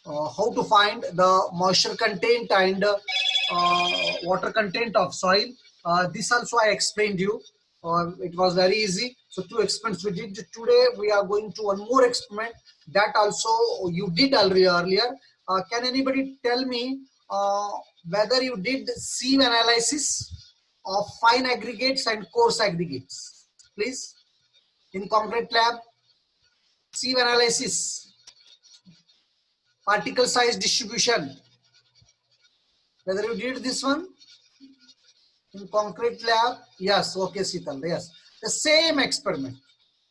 how to find the moisture content and water content of soil. This also I explained you. It was very easy. So 2 experiments we did. Today we are going to one more experiment that also you did earlier. Can anybody tell me whether you did sieve analysis of fine aggregates and coarse aggregates? Please, in concrete lab, sieve analysis, particle size distribution. Whether you did this one in concrete lab? Yes, okay, Sital, yes. The same experiment.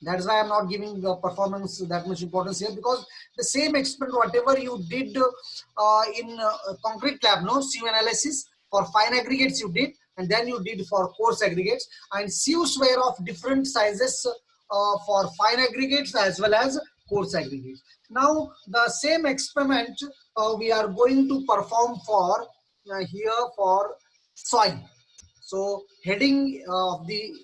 That's why I'm not giving the performance that much importance here, because the same experiment, whatever you did in concrete lab, no, sieve analysis for fine aggregates you did, and then you did for coarse aggregates, and sieves were of different sizes for fine aggregates as well as coarse aggregates. Now, the same experiment we are going to perform for here for soil. So heading of the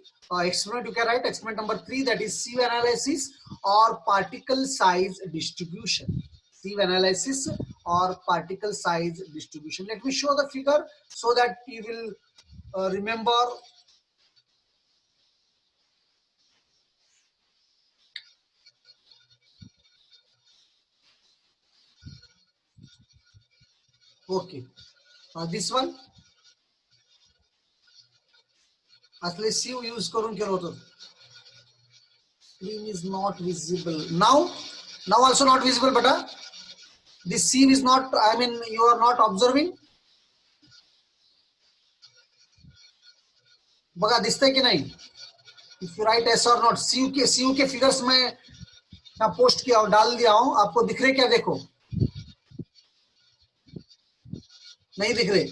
experiment, you can write experiment number 3, that is sieve analysis or particle size distribution. Sieve analysis or particle size distribution. Let me show the figure so that you will remember. Okay, this one. असले sieve use करून केलं होतं. Screen is not visible now. Now also not visible, but this sieve is not. I mean, you are not observing. बघा दिसतंय की नहीं? If you write yes or not, CU के figures में पोस्ट किया हूं, डाल दिया हूं, आपको दिख रहे क्या? देखो, नहीं दिख रहे?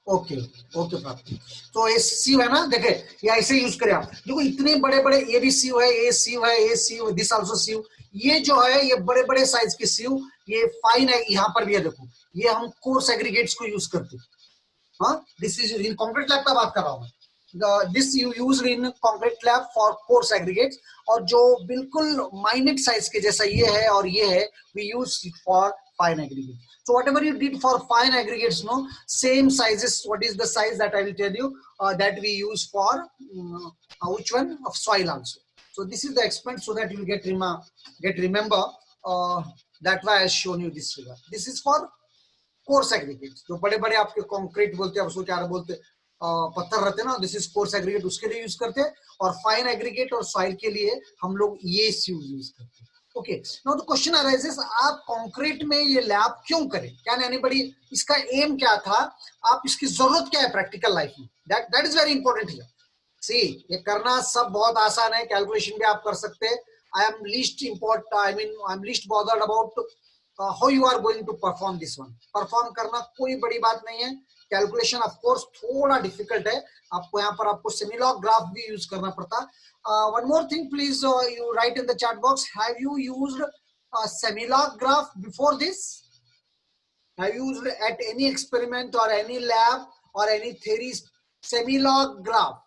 ओके ओके प्राप्ति। तो ये सीव है ना, देखे ये ऐसे यूज करें आप। देखो इतने बड़े बड़े, ये भी सीव है, ये सीव है, ये सीव, दिस आल्सो सीव। ये जो है ये बड़े बड़े साइज के सीव, ये फाइन है, यहाँ पर भी है। देखो ये हम कोर्स एग्रीगेट्स को यूज करते हैं। हाँ, this is in concrete lab का बात कर रहा हूँ मैं। This you use in concrete lab for course aggregates, और जो बिल्कुल माइन्यूट साइज के जैसा ये है और ये है, we use for fine aggregate. So whatever you did for fine aggregates, no, same sizes. What is the size that I will tell you that we use for which one of soil also. So this is the experiment, so that you will remember. That why I shown you this figure. This is for course aggregates, जो बड़े बड़े आपके concrete बोलते हैं, उसको क्या बोलते हैं, पत्थर रहते हैं ना, दिस इज कोर्स एग्रीगेट, उसके लिए यूज करते हैं। और फाइन एग्रीगेट और सॉइल के लिए हम लोग ये सीव यूज करते हैं। Okay, now the question arises, आप कंक्रीट में ये लैब क्यों करें? कैन एनीबडी, इसका एम क्या था? आप इसकी जरूरत क्या है प्रैक्टिकल लाइफ में? That is very important here. See, ये करना सब बहुत आसान है, कैलकुलेशन भी आप कर सकते हैं। I am least important, I am least bothered about how you are going to perform this one. Perform करना कोई बड़ी बात नहीं है। कैलकुलेशन ऑफ कोर्स थोड़ा डिफिकल्ट है, आपको यहाँ पर आपको सेमिलॉग ग्राफ भी यूज करना पड़ता। One more thing please, you write in the chat box, have you used semilog graph before this? Have you used at any experiment और एनी लैब और any theory semilog graph?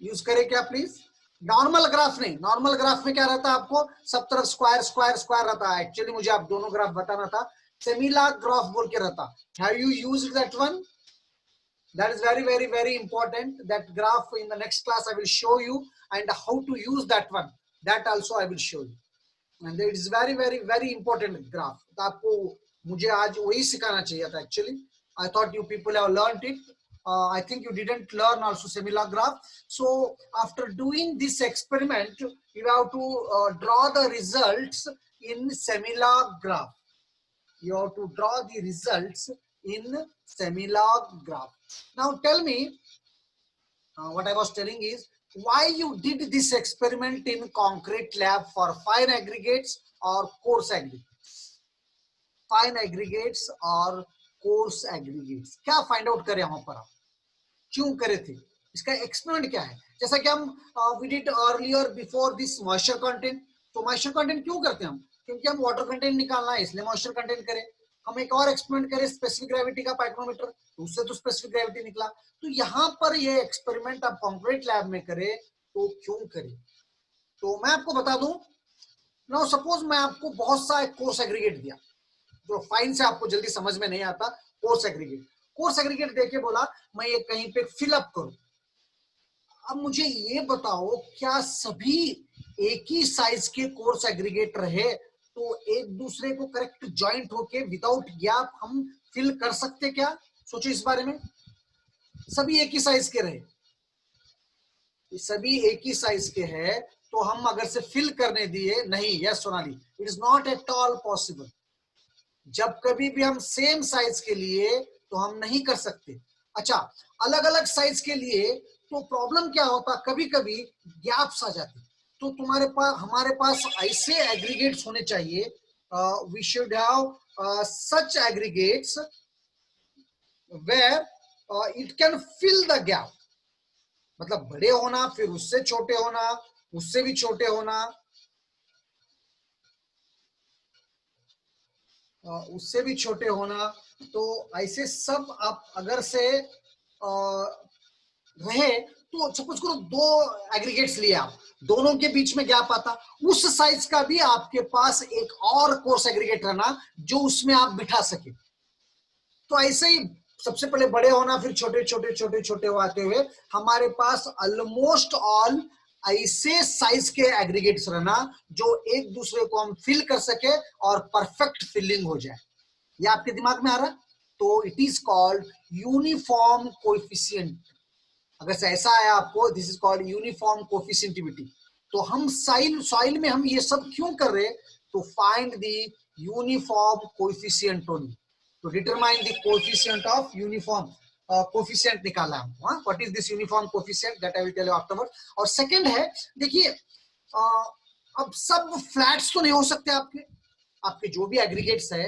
Use करें क्या please? Normal graph नहीं, normal graph में क्या रहता है, आपको सब तरफ स्क्वायर स्क्वायर स्क्वायर रहता है। एक्चुअली मुझे आप दोनों ग्राफ बताना था, सेमिलॉग ग्राफ बोल के रहता। Have you used that one? That is very very very important. That graph in the next class I will show you, and how to use that one, that also I will show you, and it is very very very important graph. तो आपको मुझे आज वही सिखाना चाहिए था actually. I thought you people have learned it. I think you didn't learn also seमिलॉग graph. So after doing this experiment, you have to draw the results in seमिलॉग graph. You have to draw the results in seमिलॉग graph. Now tell me, what I was telling is, why you did this experiment in concrete lab for fine aggregates or coarse aggregates? Fine aggregates or coarse aggregates, क्या find out करें वहां पर, आप क्यों करे थे, इसका experiment क्या है? जैसा कि हम we did earlier before this moisture content. तो मॉइस्चर कंटेंट क्यों करते हैं हम? क्योंकि हम वाटर कंटेंट निकालना है, इसलिए मॉइस्चर कंटेंट करें। हम एक और एक्सपेरिमेंट करें स्पेसिफिक ग्रेविटी का पाइक्रोमीटर, तो उससे तो स्पेसिफिक ग्रेविटी निकला। तो यहाँ पर ये एक्सपेरिमेंट आप कंक्रीट लैब में करें तो क्यों करें? तो मैं आपको बता दूं, नाउ सपोज मैं आपको बहुत सा एक कोर्स एग्रीगेट दिया जो फाइन से आपको जल्दी समझ में नहीं आता। कोर्स एग्रीगेट देके बोला मैं ये कहीं पे फिलअप करूं। अब मुझे ये बताओ, क्या सभी एक ही साइज के कोर्स एग्रीगेट रहे तो एक दूसरे को करेक्ट ज्वाइंट होके विदाउट गैप हम फिल कर सकते क्या? सोचो इस बारे में। सभी एक ही साइज के रहे, सभी एक ही साइज के हैं, तो हम अगर से फिल करने दिए, नहीं, yes Sonali, it is not at all possible. जब कभी भी हम सेम साइज के लिए तो हम नहीं कर सकते। अच्छा, अलग अलग साइज के लिए तो प्रॉब्लम क्या होता, कभी कभी गैप्स आ जाते। तो तुम्हारे पास, हमारे पास ऐसे एग्रीगेट्स होने चाहिए, we should have such aggregates where it can fill the gap. मतलब बड़े होना, फिर उससे छोटे होना, उससे भी छोटे होना, उससे भी छोटे होना। तो ऐसे सब आप अगर से रहे, तो सपोज करो दो एग्रीगेट्स लिए आप, दोनों के बीच में गैप आता, उस साइज का भी आपके पास एक और कोर्स एग्रीगेट रहना जो उसमें आप बिठा सके। तो ऐसे ही सबसे पहले बड़े होना, फिर छोटे छोटे छोटे छोटे आते हुए हमारे पास ऑलमोस्ट ऑल ऐसे साइज के एग्रीगेट्स रहना जो एक दूसरे को हम फिल कर सके और परफेक्ट फिलिंग हो जाए। ये आपके दिमाग में आ रहा? तो it is called uniform coefficient. अगर से ऐसा आया आपको, दिस इज कॉल्ड यूनिफॉर्म कोएफिशिएंटिविटी। तो हम सॉइल में हम ये सब क्यों कर रहे? तो find the uniform coefficient only, to determine the coefficient of uniform coefficient निकाला हमको। What is this uniform coefficient, that I will tell you afterward. और सेकंड है, देखिए, अब सब फ्लैट्स तो नहीं हो सकते आपके, आपके जो भी एग्रीगेट्स है।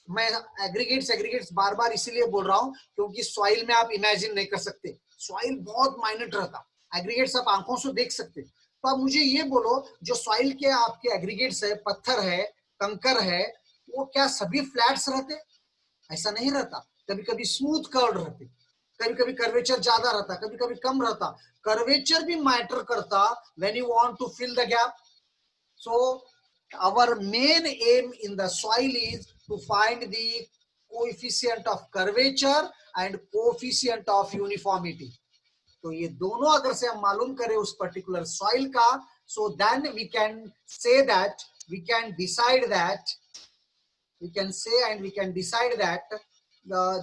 मैं एग्रीगेट्स एग्रीगेट्स बार बार इसीलिए बोल रहा हूं क्योंकि सॉइल में आप इमेजिन नहीं कर सकते, सॉइल बहुत माइन्यूट रहता, एग्रीगेट्स आप आंखों से देख सकते। तो आप मुझे ये बोलो, जो सॉइल के आपके एग्रीगेट्स है, पत्थर है, कंकर है, वो क्या सभी फ्लैट्स रहते? ऐसा नहीं रहता। कभी कभी स्मूथ कर्व रहते, कभी कभी कर्वेचर ज्यादा रहता, कभी कभी कम रहता। कर्वेचर भी मैटर करता when you want to fill the gap. So our main aim in the soil is to find the coefficient of curvature and coefficient of uniformity. तो ये दोनों अगर से हम मालूम करें उस पर्टिकुलर सॉइल का, so then we can say that, we can decide that, we can say and we can decide that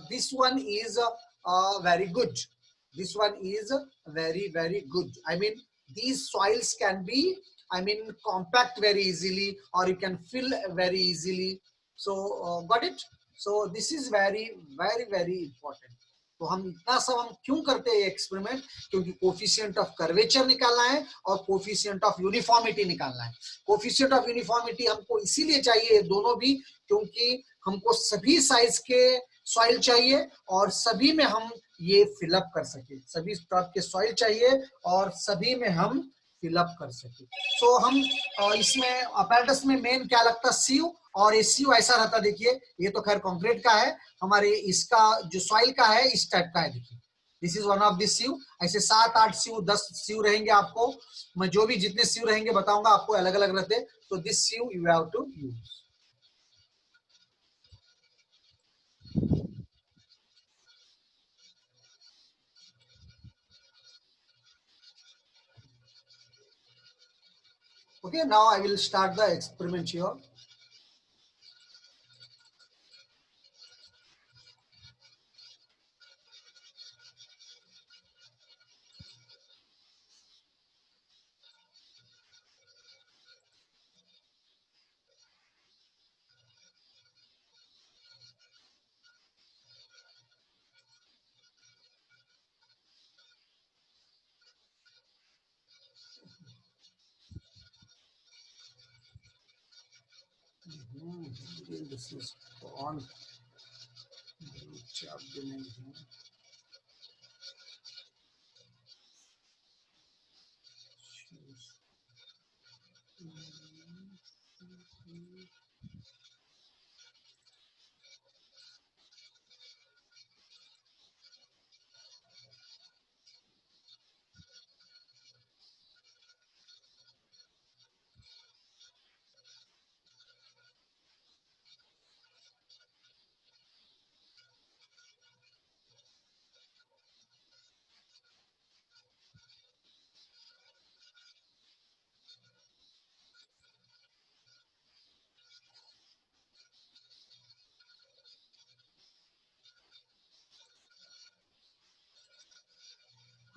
this one is very good, this one is very very good. I mean, these soils can be, I mean, compact very easily or you can fill very easily. So got it? So this is very very very important. तो हम इतना सब हम क्यों करते हैं experiment? क्योंकि coefficient of curvature निकालना है और कोफिशिएंट ऑफ यूनिफॉर्मिटी निकालना है। कोफिशिएंट ऑफ यूनिफॉर्मिटी हमको इसीलिए चाहिए दोनों भी, क्योंकि हमको सभी साइज के सॉइल चाहिए और सभी में हम ये फिलअप कर सके, सभी टाइप के सॉइल चाहिए और सभी में हम फिलअप कर सके। सो हम इसमें अपैरेटस में मेन क्या लगता, सीव, और ये सीव ऐसा रहता, देखिए ये तो खैर कंक्रीट का है, हमारे इसका जो सॉइल का है इस टाइप का है। देखिए this is one of this sieve. ऐसे 7 8 सीव 10 सीव रहेंगे आपको, मैं जो भी जितने सीव रहेंगे बताऊंगा आपको, अलग अलग रहते। तो this sieve you have to use. Okay, now I will start the experiment here. This is on.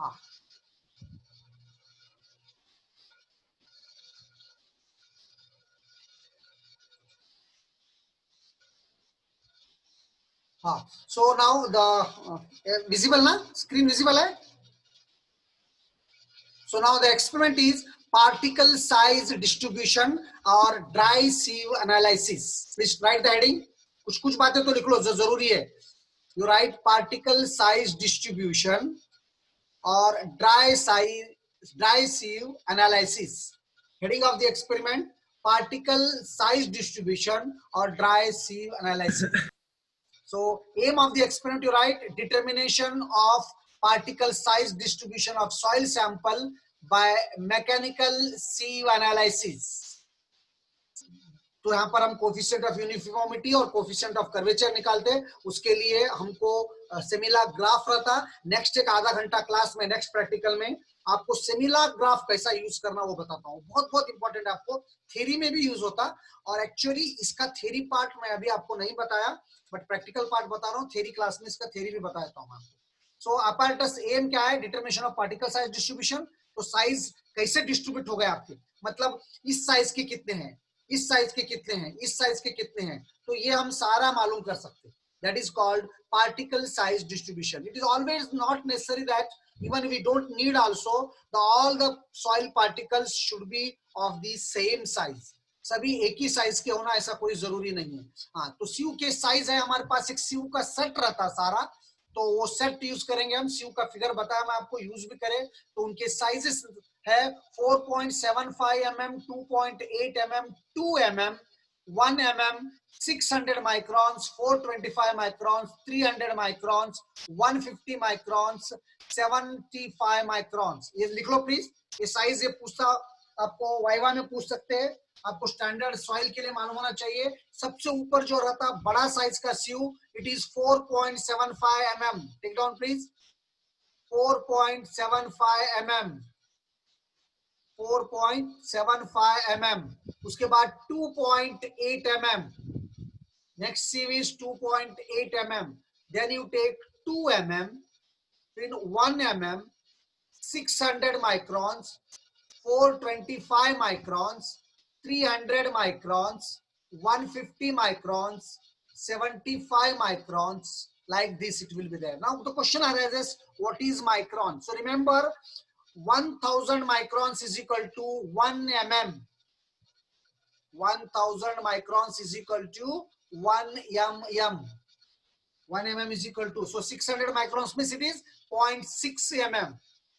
हाँ हाँ, सो नाउ द विजिबल ना, स्क्रीन विजिबल है? So now the experiment is particle size distribution or dry sieve analysis. Please write the heading. कुछ बातें तो लिख लो जो जरूरी है. You write particle size distribution or dry sieve analysis. Heading of the experiment: particle size distribution or dry sieve analysis. So aim of the experiment, you write determination of particle size distribution of soil sample by mechanical sieve analysis. तो यहाँ पर हम coefficient of uniformity और coefficient of curvature निकालते हैं. उसके लिए हमको सेमिला ग्राफ रहता. नेक्स्ट एक आधा घंटा क्लास में, नेक्स्ट प्रैक्टिकल में आपको सेमिला ग्राफ कैसा यूज करना वो बताता हूँ. बहुत बहुत इंपॉर्टेंट है. आपको थ्योरी में भी यूज होता और एक्चुअली इसका थ्योरी पार्ट मैं अभी आपको नहीं बताया, बट प्रैक्टिकल पार्ट बता रहा हूँ. थ्योरी क्लास में इसका थ्योरी भी बता देता हूँ आपको. सो अपार्टस एम क्या है? Determination of particle size distribution. तो साइज कैसे डिस्ट्रीब्यूट हो गए आपके, मतलब इस साइज के कितने हैं, इस साइज के कितने हैं, इस साइज के कितने हैं, तो ये हम सारा मालूम कर सकते हैं. That is called particle size distribution. It is always not necessary that even we don't need also all the soil particles should be of the same size. सभी एक ही साइज के होना ऐसा कोई जरूरी नहीं है. हाँ, तो सीव के साइज है हमारे पास, एक सीव का सेट रहता सारा, तो वो सेट यूज करेंगे हम. सीव का फिगर बताया मैं आपको, यूज भी करें तो उनके साइजेस है 4.75 mm, 2.8 mm, 2 mm, 1 mm, 600 microns, 425 microns, 300 microns, 150 microns, 75 microns. ये लिख लो प्लीज. ये साइज ये पूछता आपको, वाइवा में पूछ सकते हैं. आपको स्टैंडर्ड सॉइल के लिए मालूम होना चाहिए. सबसे ऊपर जो रहता बड़ा साइज का sieve, it is 4.75 mm. Take down please. 4.75 mm, 4.75 mm. उसके बाद 2.8 mm. Next sieve is 2.8 mm. Then you take 2 mm, then 1 mm, 600 microns, 425 microns, 300 microns, 150 microns, 75 microns. Like this it will be there. Now the question arises, what is micron? So remember, 1000 microns is equal to 1 mm. 1000 microns is equal to 1 mm. 1 mm is equal to, so 600 microns means it is 0.6 mm.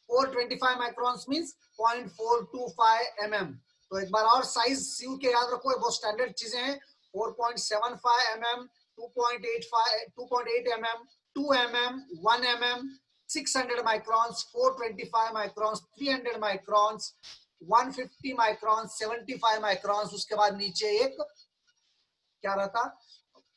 425 microns means 0.425 mm. तो एक बार और size सीव के याद रखो, बहुत standard चीजें हैं. 4.75 mm, 2.8 mm, 2 mm, 1 mm, 600 microns, 425 microns, 300 microns, 150 microns, 75 microns. उसके बाद नीचे एक क्या रहता,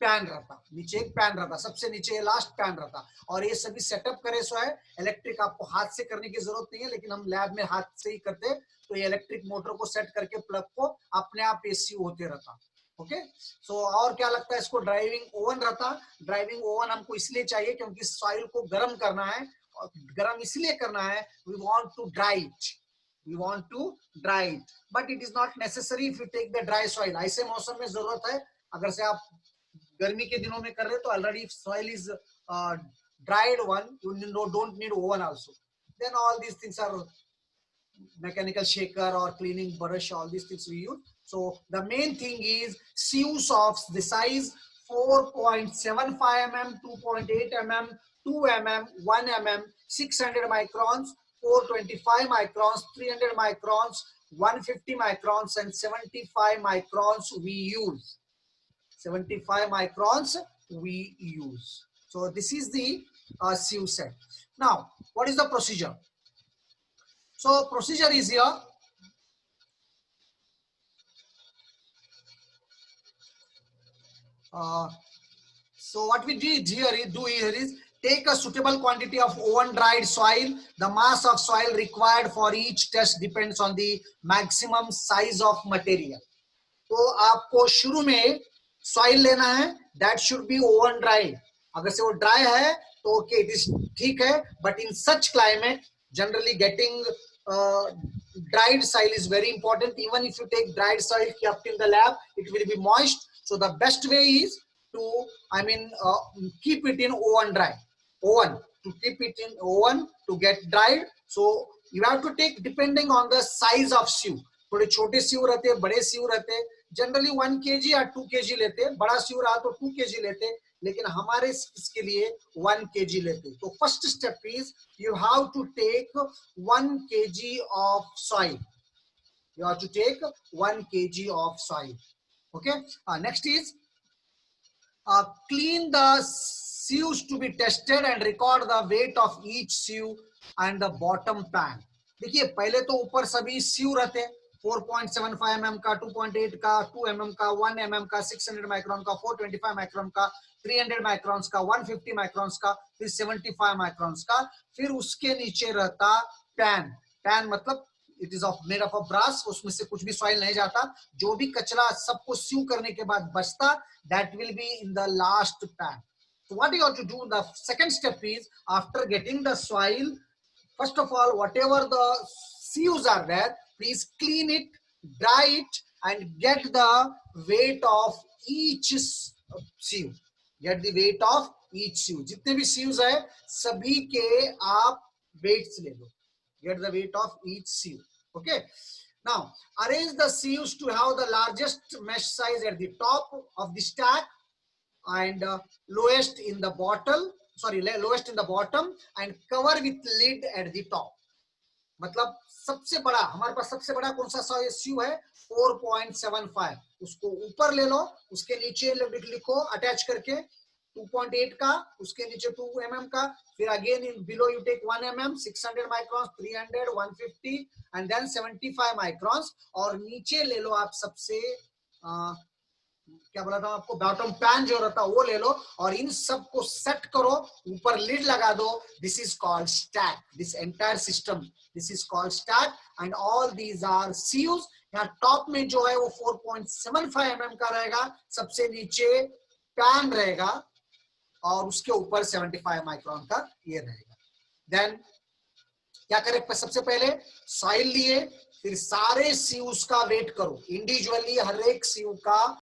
पैन रहता. नीचे एक पैन रहता, सबसे नीचे लास्ट पैन रहता. और ये सभी सेटअप करे सो है इलेक्ट्रिक. आपको हाथ से करने की जरूरत नहीं है, लेकिन हम लैब में हाथ से ही करते. तो ये इलेक्ट्रिक मोटर को सेट करके प्लग को अपने आप एसी होते रहता. ओके. सो और क्या लगता है इसको? ड्राइविंग ओवन रहता. ड्राइविंग ओवन हमको इसलिए चाहिए क्योंकि सॉइल को गर्म करना है. और गर्म इसलिए करना है, we want to dry it, we want to dry it, but it is not necessary if you take the dry soil. ऐसे मौसम में जरूरत है. अगर से आप गर्मी के दिनों में कर रहे तो already soil is dried one, you don't need oven also. Then all these things are mechanical shaker or cleaning brush, all these things we use. So the main thing is sieves of the size 4.75 mm, 2.8 mm, 2 mm, 1 mm, 600 microns, 425 microns, 300 microns, 150 microns, and 75 microns we use. 75 microns we use. So this is the sieve set. Now, what is the procedure? So procedure is here. So what we do here is take a suitable quantity of oven dried soil. The mass of soil required for each test depends on the maximum size of material. तो आपको शुरू में soil लेना है, that should be oven dried. अगर से वो dry है तो ओके, इट इज ठीक है. But in such climate, generally getting dried soil is very important. Even if you take dried soil kept in the lab, it will be moist. So the best way is to, I mean, keep it in oven dry. Oven, to keep it in oven to get dried. So you have to take depending on the size of sieve. थोड़े छोटे सीव रहते हैं, बड़े सीव रहते हैं, generally 1 kg या 2 kg लेते हैं, बड़ा सीव रहा तो 2 kg लेते हैं, लेकिन हमारे इसके लिए 1 kg लेते हैं. तो first step is you have to take 1 kg of soil. You have to take 1 kg of soil. Okay. Next is clean the sieves to be tested and record the weight of each sieve and the bottom pan. देखिए पहले तो ऊपर सभी सीव रहते हैं, 4.75 mm का, 2.8 का, 2 mm का, 1 mm का, 600 माइक्रोन का, 425 माइक्रोन का, 300 माइक्रोन्स का, 150 माइक्रोन्स का, फिर 75 माइक्रोन्स का. फिर उसके नीचे रहता पैन. पैन मतलब it is of made of brass, उसमें से कुछ भी सॉइल नहीं जाता, जो भी कचरा सबको सीव करने के बाद बचता, that will be in the last pan. So what you have to do, the second step is after getting the soil, first of all, whatever the sieves are there, please clean it, dry it, and get the weight of each sieve. Get the weight of each sieve. जितने भी sieves है, सभी के आप weights ले लो. Get the weight of each sieve. Okay. Now arrange the sieves to have the largest mesh size at the top of the stack and lowest in the bottom and cover with lid at the top. मतलब सबसे बड़ा, हमारे पास सबसे बड़ा कौन सा सीव है, 4.75. उसको ऊपर ले लो, उसके नीचे लिखो अटैच करके 2.8 का, उसके नीचे 2 mm का, फिर again in below you take 1 mm, 600 microns, 300, 150 and then 75 microns. और नीचे ले लो आप सबसे क्या बोला था आपको, बॉटम पैन जो रहता है वो ले लो और इन सब को सेट करो, ऊपर लिड लगा दो. This is called stack. This entire system, this is called stack and all these are sieves. यहाँ टॉप में जो है वो 4.75 mm का रहेगा, सबसे नीचे पैन रहेगा और उसके ऊपर 75 माइक्रोन का ये रहेगा. देन क्या करें, सबसे पहले सॉइल लिए, फिर सारे सीव्स का वेट करो इंडिविजुअली, हर एक सीव का